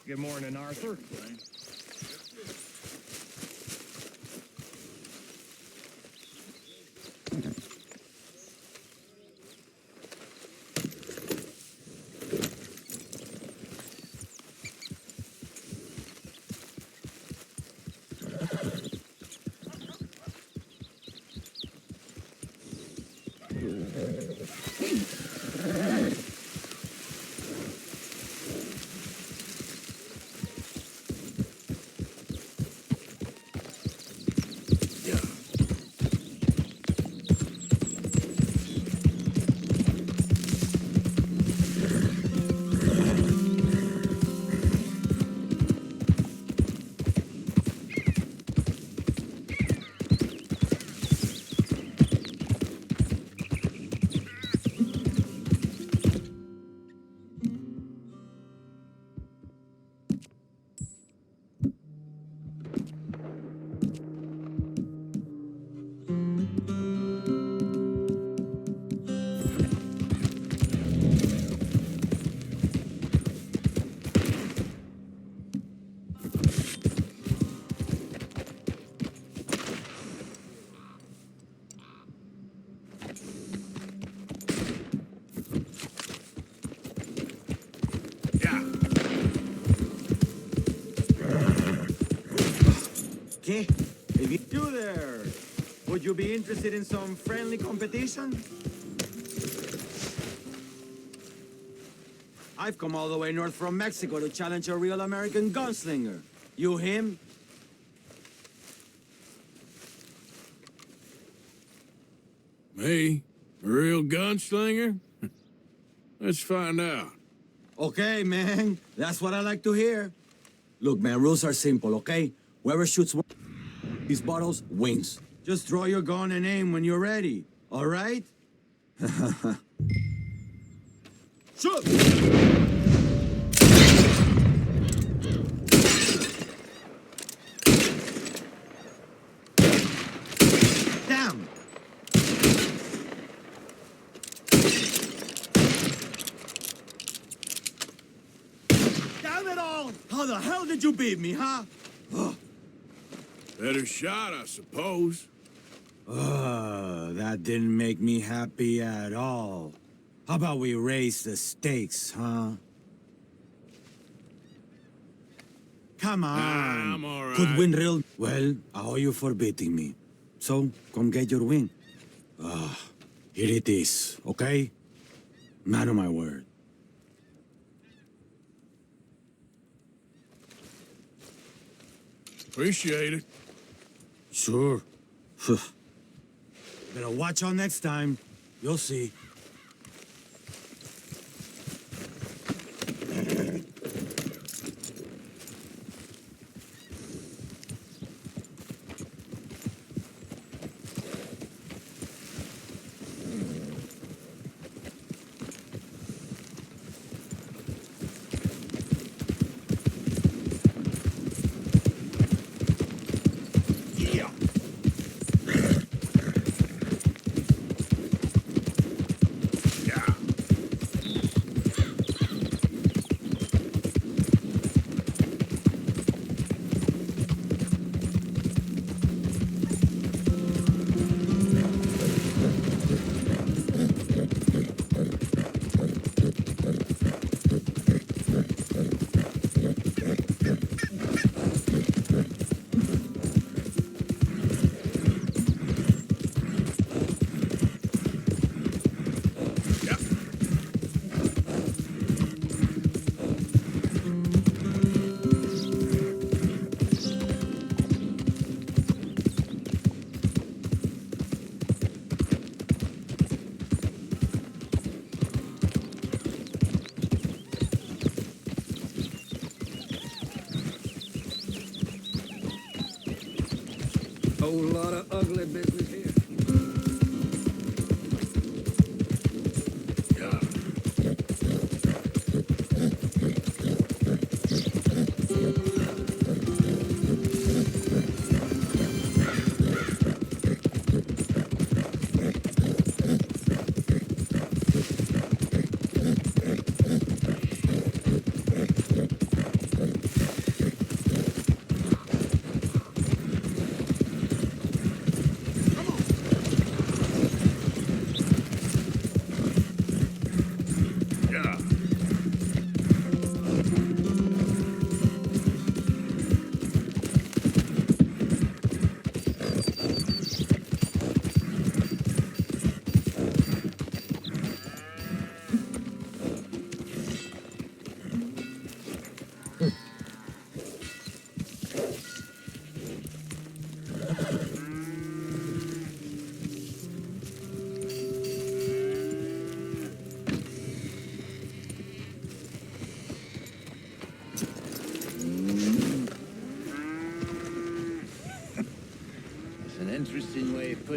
Good morning, Arthur. Okay, if you there, would you be interested in some friendly competition? I've come all the way north from Mexico to challenge a real American gunslinger. You him? Me? A real gunslinger? Let's find out. Okay, man. That's what I like to hear. Look, man, rules are simple, okay? Whoever shoots one of these bottles wins. Just draw your gun and aim when you're ready, all right? Shoot! Damn! Damn it all! How the hell did you beat me, huh? Better shot, I suppose. That didn't make me happy at all. How about we raise the stakes, huh? Come on. I'm all right. Could win real... Well, I owe you for beating me. So, come get your win. Here it is, okay? Man of my word. Appreciate it. Sure. Better watch out next time. You'll see. Whole lot of ugly business here.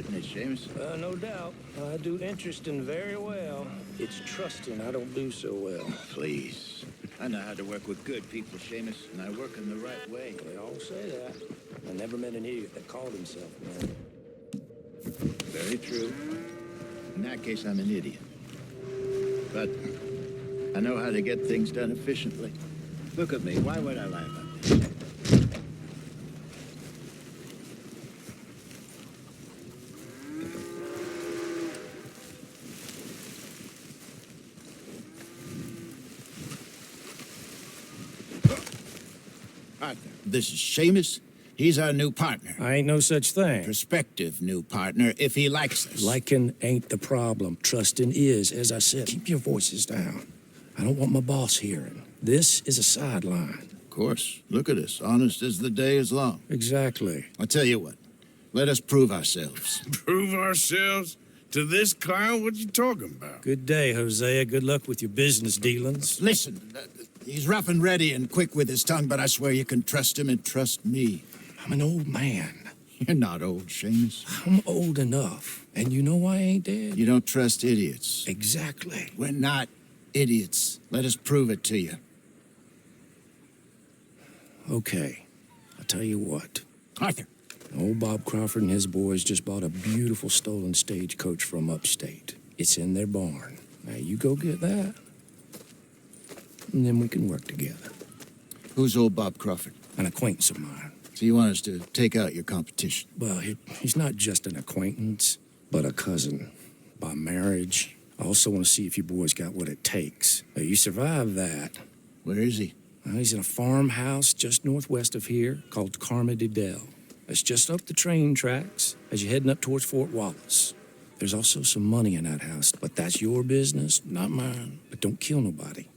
putting it, Seamus. No doubt. I do interesting very well. It's trusting I don't do so well. Please. I know how to work with good people, Seamus, and I work in the right way. They all say that. I never met an idiot that called himself one. Very true. In that case, I'm an idiot. But I know how to get things done efficiently. Look at me. Why would I lie about this? Partner, this is Seamus. He's our new partner. I ain't no such thing. Prospective new partner, if he likes us. Liking ain't the problem. Trusting is, as I said. Keep your voices down. I don't want my boss hearing. This is a sideline. Of course. Look at us. Honest as the day is long. Exactly. I'll tell you what. Let us prove ourselves. Prove ourselves to this clown? What you talking about? Good day, Hosea. Good luck with your business dealings. Listen, he's rough and ready and quick with his tongue, but I swear you can trust him and trust me. I'm an old man. You're not old, Seamus. I'm old enough. And you know I ain't dead. You don't trust idiots. Exactly. We're not idiots. Let us prove it to you. Okay. I'll tell you what. Arthur. Old Bob Crawford and his boys just bought a beautiful stolen stagecoach from upstate. It's in their barn. Now you go get that, and then we can work together. Who's old Bob Crawford? An acquaintance of mine. So you want us to take out your competition? Well, he's not just an acquaintance, but a cousin. By marriage. I also want to see if you boys got what it takes. Now, you survive that. Where is he? He's in a farmhouse just northwest of here called Carmody Dell. It's just up the train tracks as you're heading up towards Fort Wallace. There's also some money in that house, but that's your business, not mine. But don't kill nobody.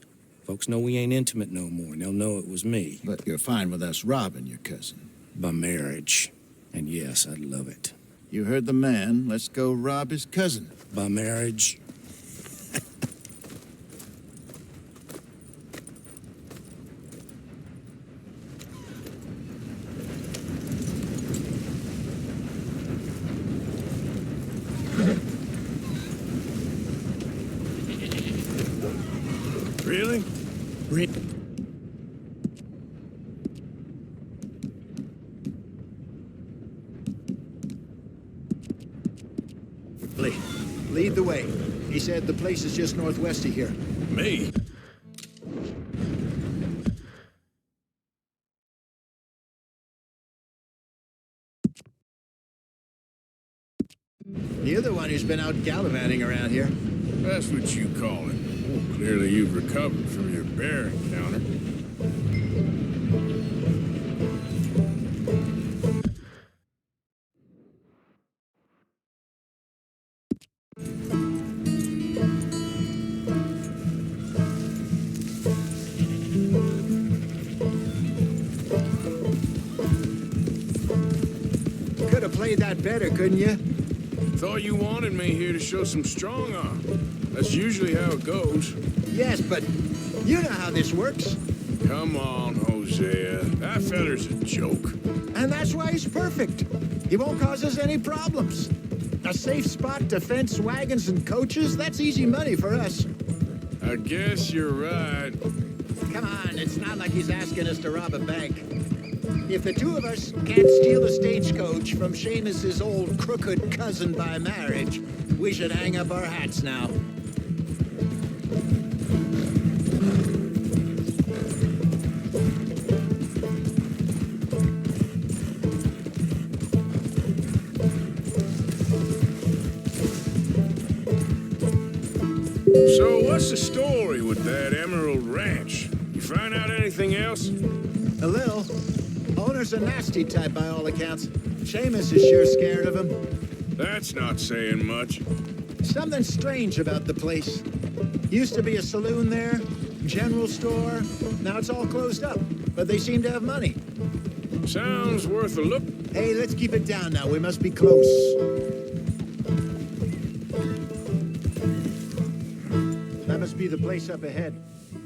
Folks know we ain't intimate no more, and they'll know it was me. But you're fine with us robbing your cousin. By marriage. And yes, I'd love it. You heard the man. Let's go rob his cousin. By marriage. Really? Lead the way. He said the place is just northwest of here. Me? You're the one who's been out gallivanting around here. That's what you call it. Oh, clearly you've recovered from your bear encounter. Could have played that better, couldn't you? Thought you wanted me here to show some strong arm. That's usually how it goes. Yes, but you know how this works. Come on, Hosea. That feller's a joke. And that's why he's perfect. He won't cause us any problems. A safe spot to fence wagons and coaches, that's easy money for us. I guess you're right. Come on, it's not like he's asking us to rob a bank. If the two of us can't steal a stagecoach from Seamus's old crooked cousin by marriage, we should hang up our hats now. So what's the story with that Emerald Ranch? You find out anything else? A little. Owner's a nasty type by all accounts. Seamus is sure scared of him. That's not saying much. Something strange about the place. Used to be a saloon there, general store. Now it's all closed up, but they seem to have money. Sounds worth a look. Hey, let's keep it down now. We must be close. That must be the place up ahead.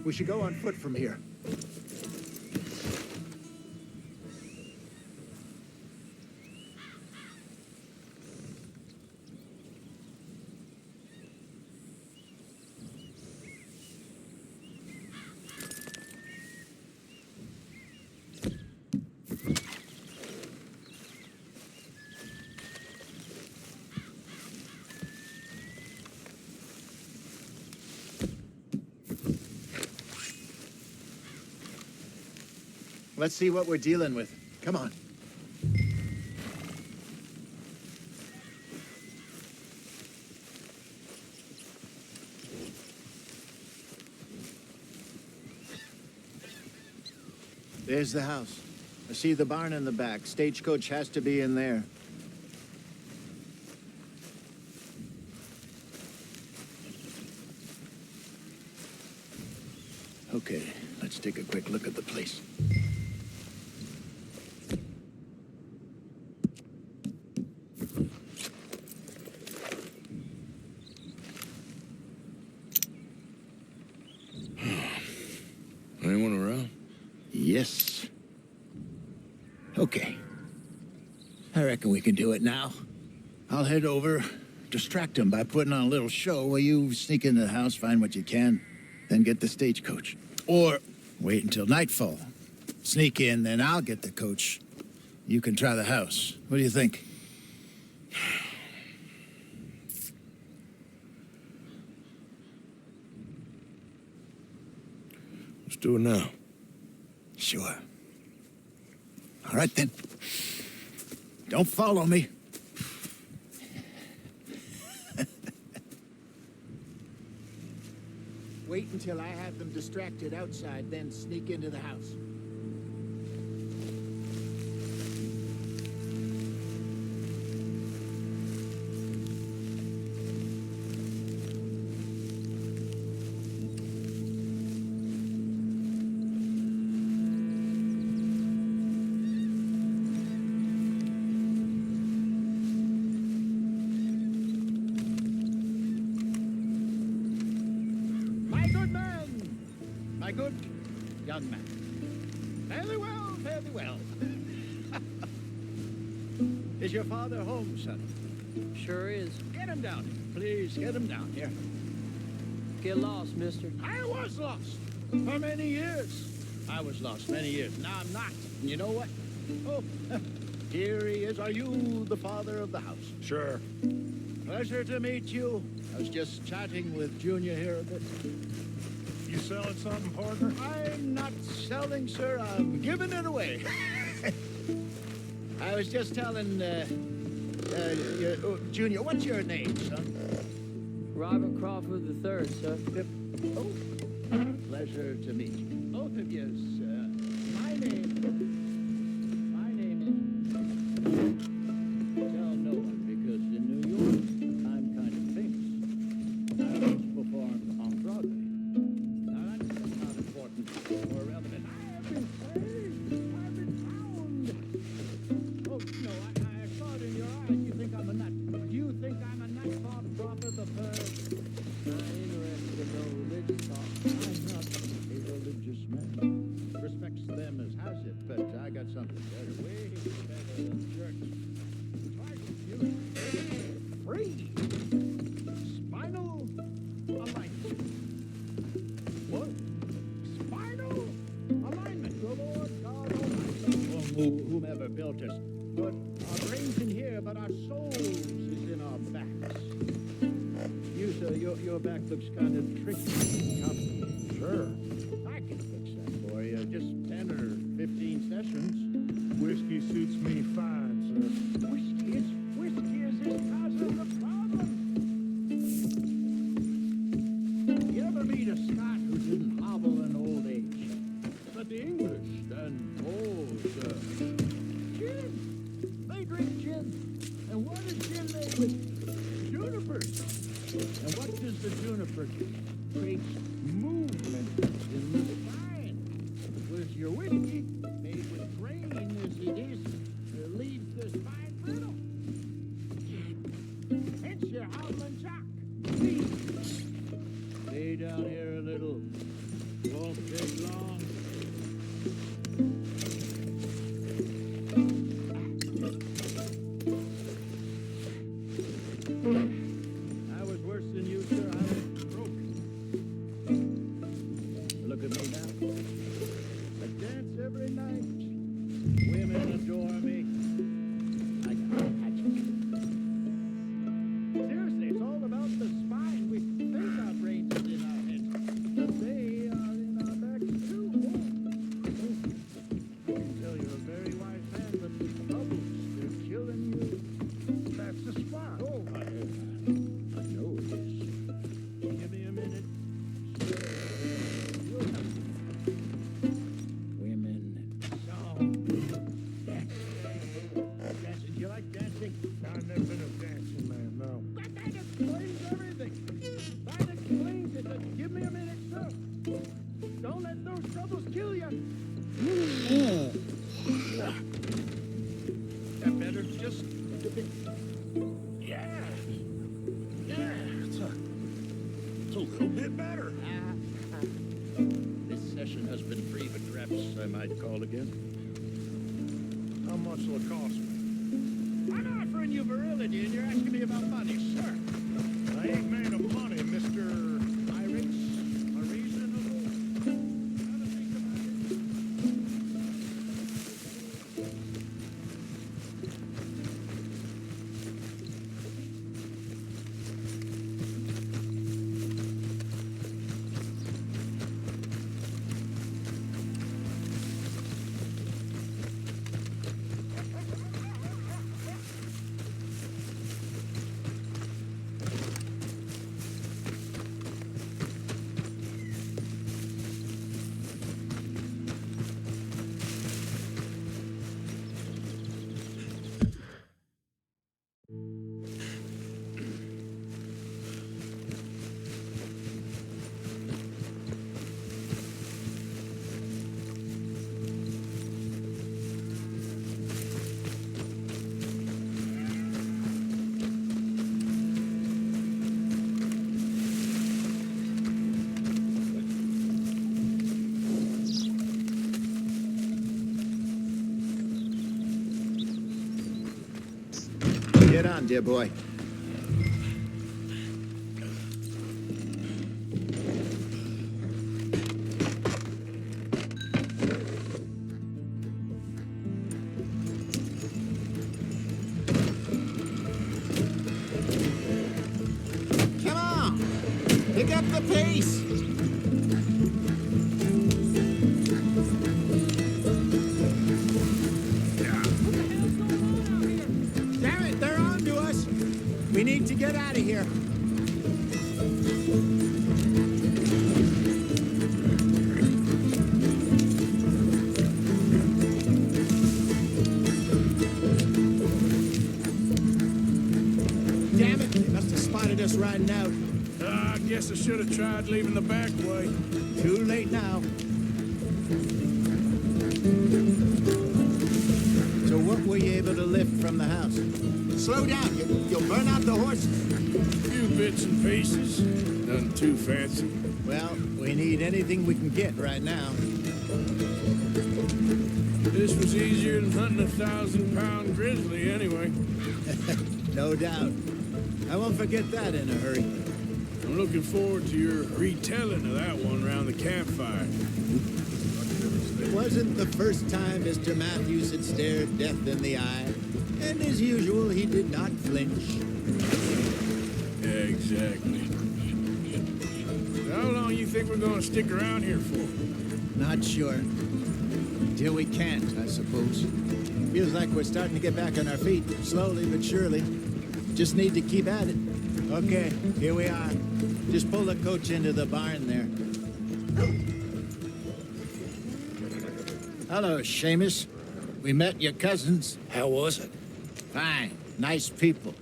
We should go on foot from here. Let's see what we're dealing with. Come on. There's the house. I see the barn in the back. Stagecoach has to be in there. Okay, let's take a quick look at the place. Anyone around? Yes. Okay. I reckon we can do it now. I'll head over, distract him by putting on a little show while you sneak into the house, find what you can, then get the stagecoach. Or wait until nightfall. Sneak in, then I'll get the coach. You can try the house. What do you think? Let's do it now. Sure. All right, then. Don't follow me. Wait until I have them distracted outside, then sneak into the house. My good man! My good young man. Fairly well, fairly well. Is your father home, son? Sure is. Get him down. Please, get him down here. Get lost, mister. I was lost for many years. I was lost many years. Now I'm not. And you know what? Oh, here he is. Are you the father of the house? Sure. Pleasure to meet you. I was just chatting with Junior here a bit. You selling something, partner? I'm not selling, sir. I'm giving it away. I was just telling, Junior, what's your name, son? Robert Crawford III, sir. Oh, pleasure to meet you. Both of you. My name is... Tell no one, because in New York, I'm kind of famous. I once performed on Broadway. Now, that's not important or relevant. I have been saved. I've been found. Oh, no, I saw it in your eyes. You think I'm a nut. You think I'm a nut, Bob Crawford the Third? Not interested in no religious talk. I'm not a religious man. Respects them as has it, but I got something better, way better than church. Try to do it. Free. Spinal alignment. What? Spinal alignment. The Lord God Almighty, or whomever built us, put our brains in here, but our souls is in our backs. You, sir, your back looks kind of tricky. Tough. Sure. I can fix that for you. Just 10 or 15 sessions. Whiskey suits me fine, sir. Whiskey is this causing the problem. You ever meet a Scot who didn't hobble in old age? But the English and sir. Gin. They drink gin. And what is gin made with? Junipers. And what does the juniper do? Creates movement in the spine. Whereas your whiskey, made with grain as it is, leaves the spine brittle. Hence your howling shock. Please, stay down here a little. Won't take long. I was worse than you, sir. I was broke. Look at me now. I dance every night. Women adore me. I got magic. Seriously, it's all about the spine. We think our brains are in our heads, but they are in our backs too. Oh. little bit better. This session has been free but reps. I might call again. How much will it cost me? I'm offering you virility and you're asking me about money, sir. I ain't made of money, Mr. Pirates are reasonable. Have a think about it. Get on, dear boy. Come on! Pick up the pace! Damn it, they're on to us! We need to get out of here. Damn it, they must have spotted us riding out. I guess I should have tried leaving the back way. Too late now. So what were you able to lift from the house? Slow down, you'll burn out the horses. A few bits and pieces. Nothing too fancy. Well, we need anything we can get right now. This was easier than hunting a 1,000-pound grizzly anyway. No doubt. I won't forget that in a hurry. I'm looking forward to your retelling of that one around the campfire. It wasn't the first time Mr. Matthews had stared death in the eye. And as usual, he did not flinch. Yeah, exactly. How long you think we're gonna stick around here for? Not sure. Till we can't, I suppose. Feels like we're starting to get back on our feet, slowly but surely. Just need to keep at it. Okay, here we are. Just pull the coach into the barn there. Hello, Seamus. We met your cousins. How was it? Fine. Nice people.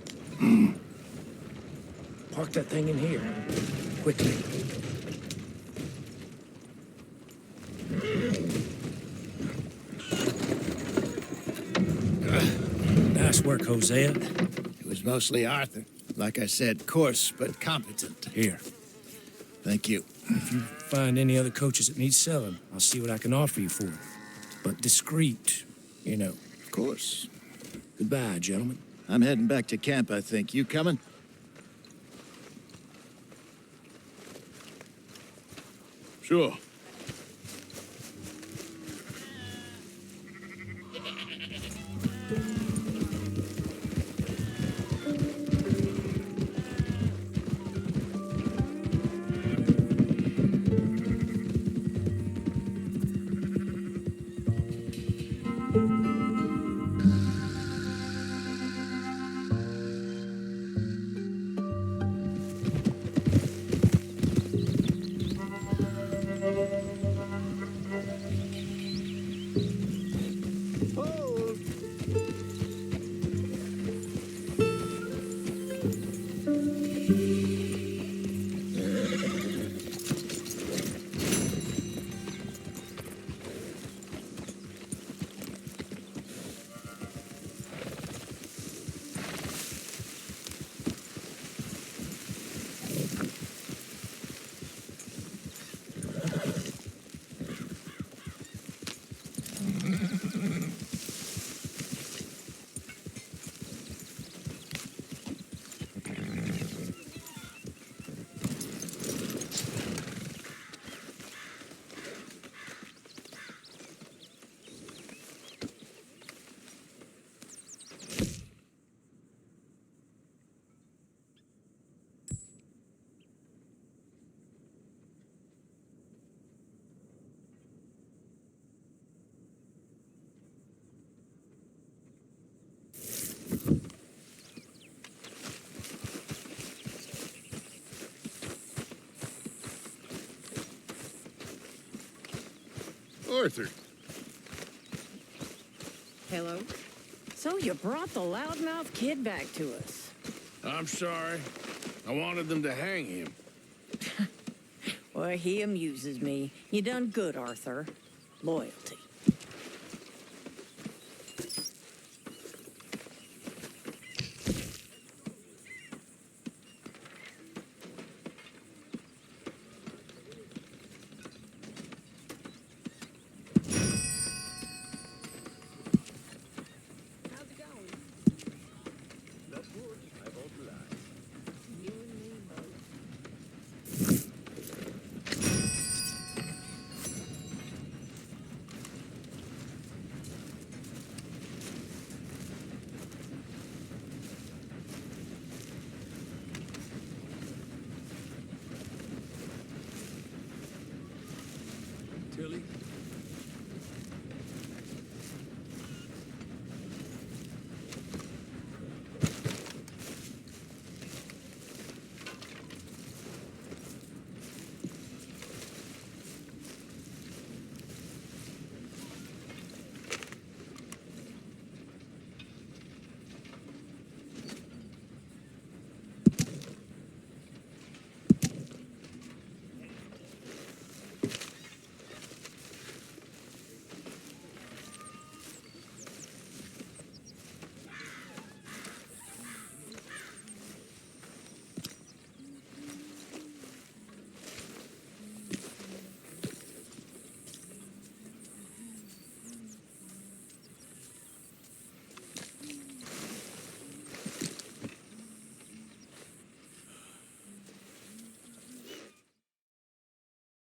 Park that thing in here. Quickly. Nice work, Hosea. It was mostly Arthur. Like I said, coarse but competent. Here. Thank you. If you find any other coaches that need selling, I'll see what I can offer you for it. But discreet, you know. Of course. Goodbye, gentlemen. I'm heading back to camp, I think. You coming? Sure. Arthur. Hello? So you brought the loudmouth kid back to us. I'm sorry. I wanted them to hang him. Well, he amuses me. You done good, Arthur. Loyalty. How's it going? You and me both. Tilly,